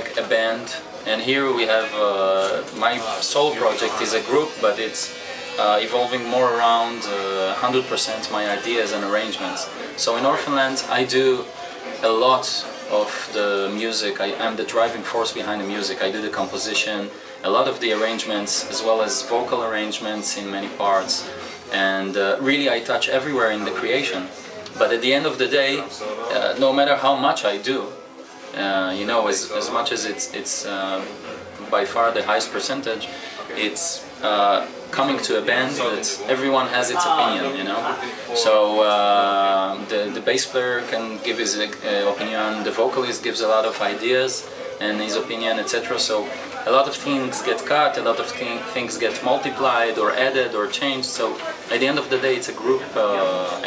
like a band, and here we have my solo project is a group, but it's evolving more around 100% my ideas and arrangements. So in Orphanland I do a lot of the music. I am the driving force behind the music. I do the composition, a lot of the arrangements, as well as vocal arrangements in many parts, and really I touch everywhere in the creation. But at the end of the day, no matter how much I do, you know, as much as it's by far the highest percentage, it's coming to a band that everyone has its opinion, you know. So the bass player can give his opinion, the vocalist gives a lot of ideas and his opinion, etc. So a lot of things get cut, a lot of things get multiplied or added or changed. So at the end of the day, it's a group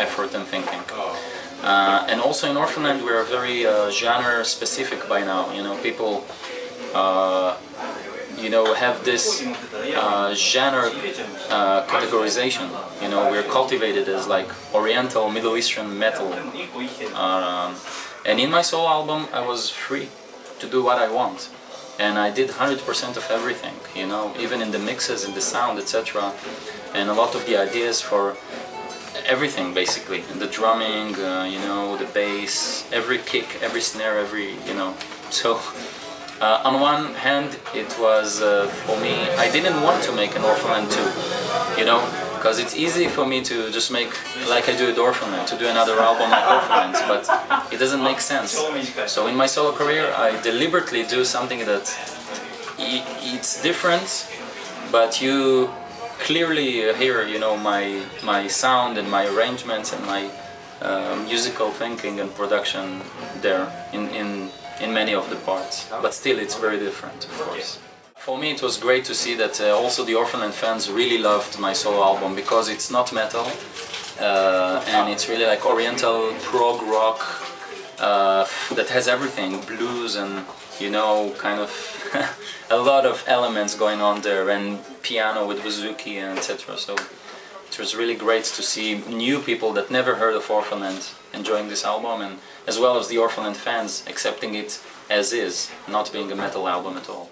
effort and thinking. And also in Orphanland, we're very genre specific by now. You know, people you know, have this genre categorization. You know, we're cultivated as like Oriental, Middle Eastern metal. And in my solo album, I was free to do what I want. And I did 100% of everything, you know, even in the mixes, in the sound, etc. And a lot of the ideas for everything, basically. And the drumming, you know, the bass, every kick, every snare, every, you know. So, on one hand, it was, for me, I didn't want to make an Orphanland 2, you know, because it's easy for me to just make, like I do with Orphanland, to do another album like Orphanland, but it doesn't make sense. So in my solo career, I deliberately do something that it's different, but you clearly hear, you know, my sound and my arrangements and my musical thinking and production there in many of the parts, but still it's very different, of course. For me it was great to see that also the Orphanland fans really loved my solo album, because it's not metal and it's really like Oriental prog rock that has everything, blues and, you know, kind of a lot of elements going on there, and piano with bouzouki and etc. So it was really great to see new people that never heard of Orphanland enjoying this album, and as well as the Orphanland fans accepting it as is, not being a metal album at all.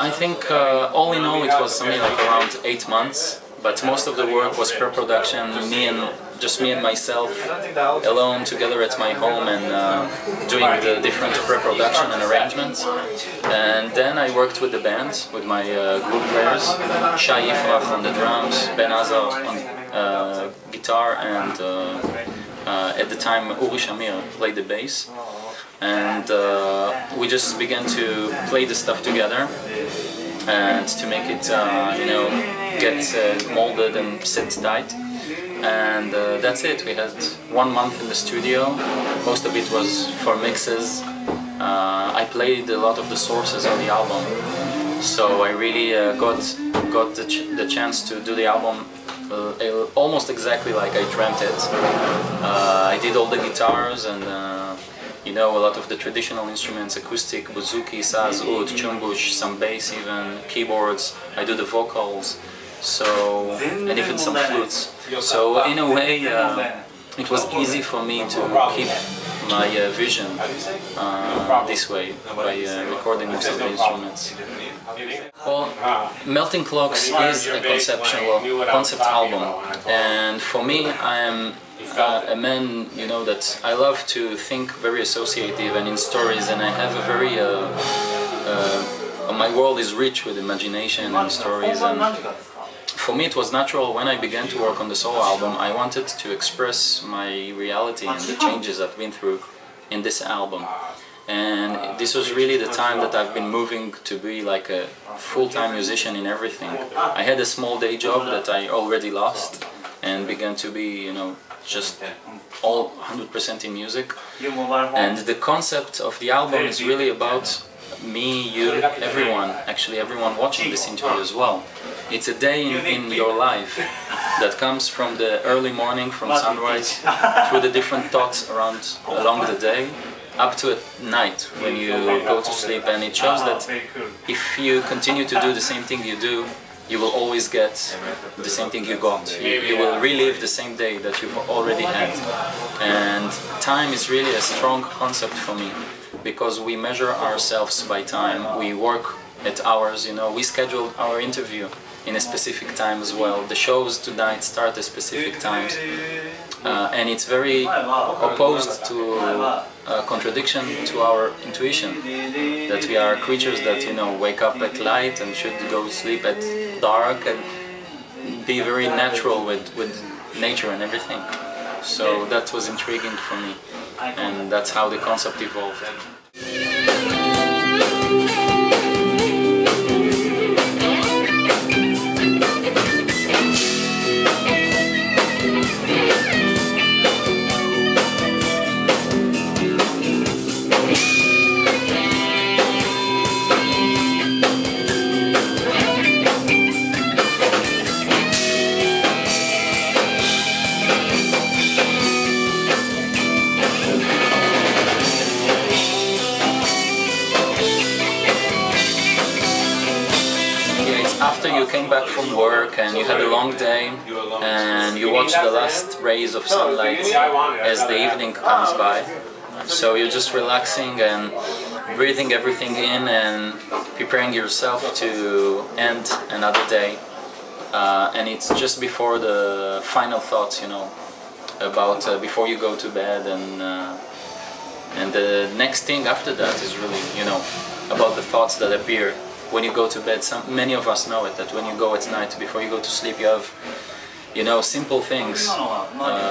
I think all in all it was something like around 8 months, but most of the work was pre-production, just me and myself alone together at my home, and doing the different pre-production and arrangements. And then I worked with the band, with my group players, Shai Ifrach on the drums, Ben Azar on guitar, and at the time Uri Shamir played the bass. And we just began to play the stuff together and to make it, you know, get molded and sit tight. And that's it. We had 1 month in the studio. Most of it was for mixes. I played a lot of the sources on the album, so I really got the chance to do the album almost exactly like I dreamt it. I did all the guitars and you know, a lot of the traditional instruments, acoustic, bouzouki, saz, oud, chumbush, some bass even, keyboards. I do the vocals, so, and even some flutes. So in a way, it was easy for me to keep my vision this way, by recording most of the instruments. Well, Melting Clocks is a concept album, and for me, I am a man, you know, that I love to think very associative and in stories, and I have a very my world is rich with imagination and stories, and for me it was natural when I began to work on the solo album. I wanted to express my reality and the changes I've been through in this album, and this was really the time that I've been moving to be like a full-time musician in everything. I had a small day job that I already lost and began to be, you know, just all 100% in music. And the concept of the album is really about me, you, everyone, actually everyone watching this interview as well. It's a day in your life that comes from the early morning, from sunrise, through the different thoughts along the day, up to at night when you go to sleep, and it shows that if you continue to do the same thing you do, you will always get the same thing you got. You will relive the same day that you've already had. And time is really a strong concept for me, because we measure ourselves by time. We work at hours, you know, we schedule our interview in a specific time as well. The shows tonight start at specific times. And it's very opposed to contradiction to our intuition, that we are creatures that, you know, wake up at light and should go to sleep at dark and be very natural with nature and everything. So that was intriguing for me, and that's how the concept evolved. After you came back from work and you had a long day and you watch the last rays of sunlight as the evening comes by, so you're just relaxing and breathing everything in and preparing yourself to end another day, and it's just before the final thoughts, you know, about before you go to bed, and the next thing after that is really, you know, about the thoughts that appear when you go to bed. Many of us know it, that when you go at night, before you go to sleep, you have, you know, simple things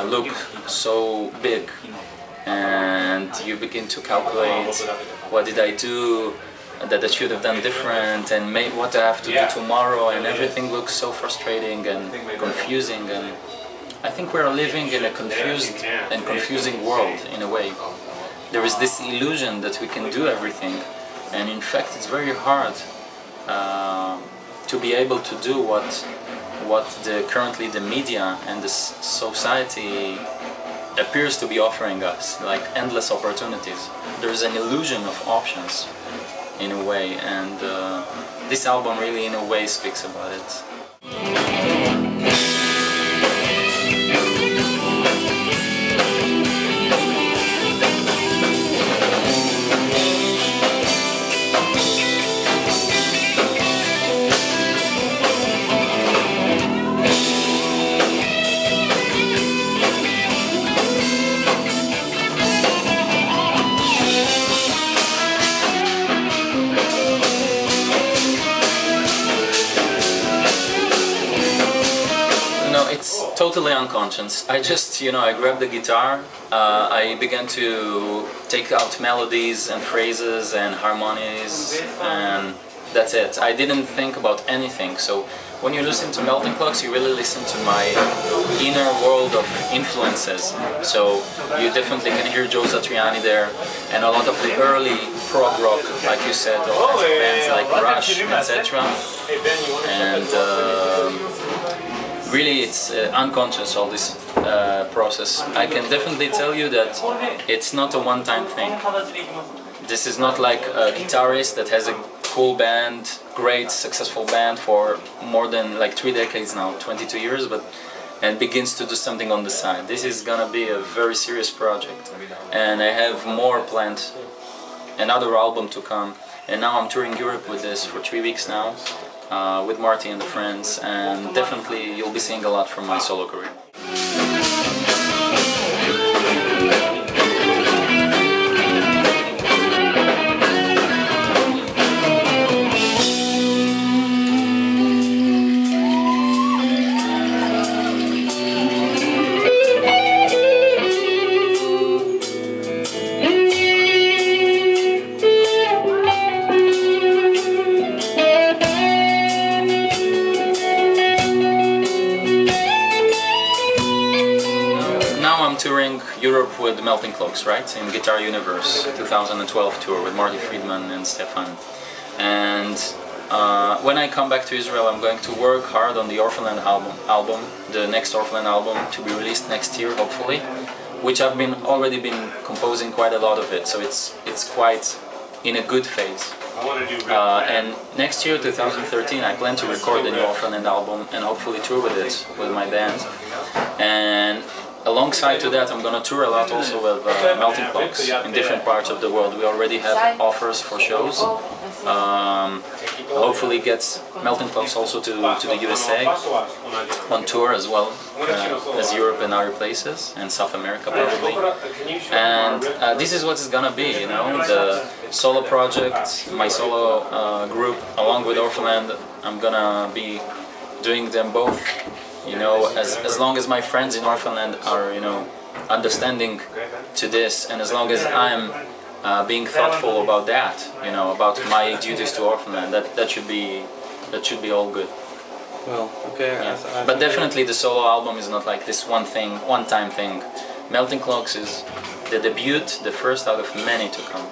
look so big, and you begin to calculate, what did I do that I should have done different, and what I have to do tomorrow, and everything looks so frustrating and confusing. And I think we're living in a confused and confusing world in a way. There is this illusion that we can do everything, and in fact it's very hard to be able to do what currently the media and the society appears to be offering us, like endless opportunities. There's an illusion of options in a way, and this album really in a way speaks about it. Totally unconscious. I just, you know, I grabbed the guitar, I began to take out melodies and phrases and harmonies, and that's it. I didn't think about anything. So when you listen to Melting Clocks, you really listen to my inner world of influences. So you definitely can hear Joe Satriani there, and a lot of the early prog rock, like you said, all kinds of bands like Rush, etc. And really it's unconscious, all this process. I can definitely tell you that it's not a one-time thing. This is not like a guitarist that has a cool band, great successful band for more than like 3 decades now, 22 years, and begins to do something on the side. This is gonna be a very serious project, and I have more planned, another album to come, and now I'm touring Europe with this for 3 weeks now. With Marty and the friends, and definitely you'll be seeing a lot from my solo career. Touring Europe with Melting Clocks, right? In Guitar Universe 2012 tour with Marty Friedman and Stefan. And when I come back to Israel, I'm going to work hard on the Orphanland album, the next Orphanland album, to be released next year, hopefully. which I've already been composing quite a lot of it, so it's quite in a good phase. And next year, 2013, I plan to record the new Orphanland album and hopefully tour with it with my band. And alongside to that, I'm gonna tour a lot also with Melting Clocks in different parts of the world. We already have offers for shows. Hopefully get Melting Clocks also to the USA on tour as well as Europe and other places, and South America probably. And this is what it's gonna be, you know, the solo project, my solo group along with Orphanland. I'm gonna be doing them both, you know, as long as my friends in Orphanland are, you know, understanding to this, and as long as I'm being thoughtful about that, you know, about my duties to Orphanland, that should be all good. Well, okay. Yeah. But definitely the solo album is not like this one-time thing. Melting Clocks is the debut, the first out of many to come.